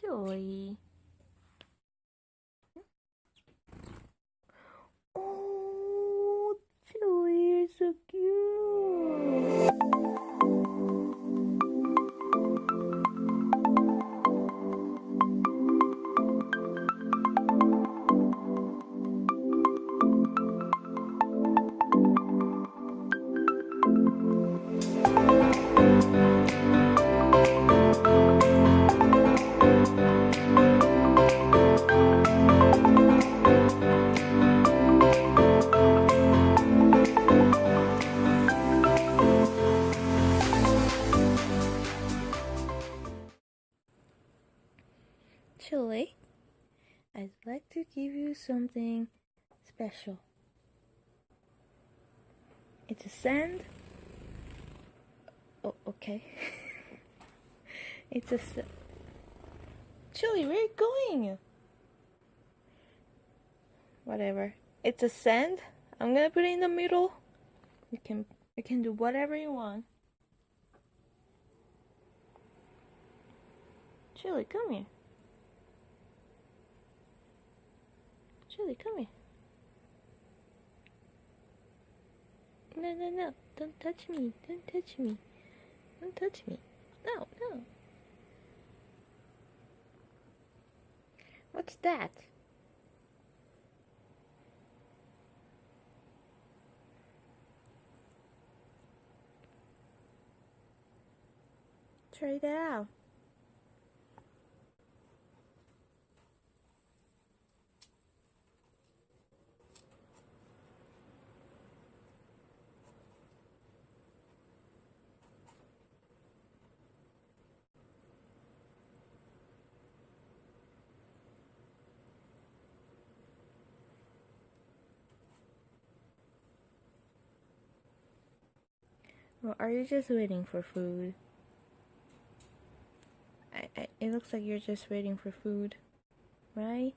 Chili. Oh, Chili, you're so cute. Chili, I'd like to give you something special. It's a sand. Oh, okay. It's a Chili, where are you going? Whatever. It's a sand. I'm gonna put it in the middle. You can do whatever you want. Chili, come here. Chili, come here. No, no, no. Don't touch me. Don't touch me. Don't touch me. No, no. What's that? Try that out. Or are you just waiting for food? It looks like you're just waiting for food, right?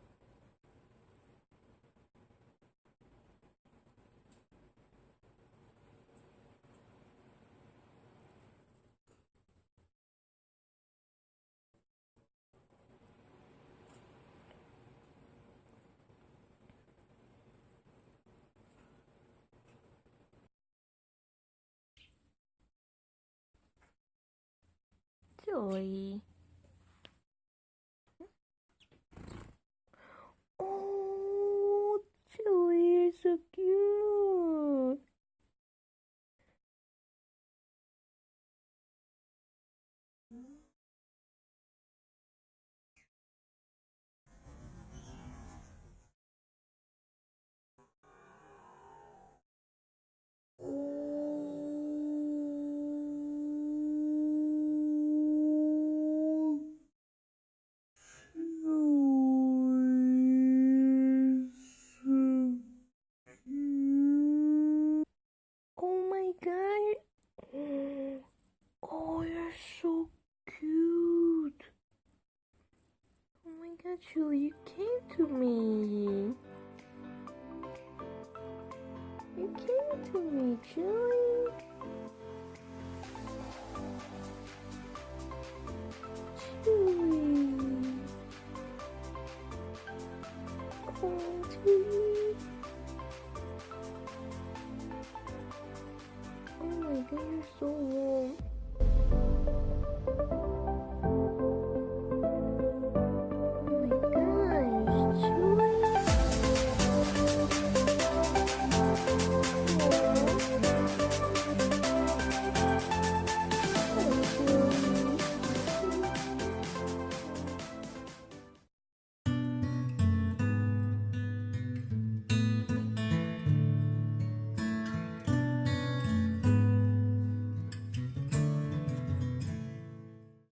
Joy. Oh, Joey, you're so cute. Oh my god. Oh, you're so cute. Oh my god, Julie, you came to me. You came to me, Julie. Julie. Oh, Julie. Oh my god, you're so warm.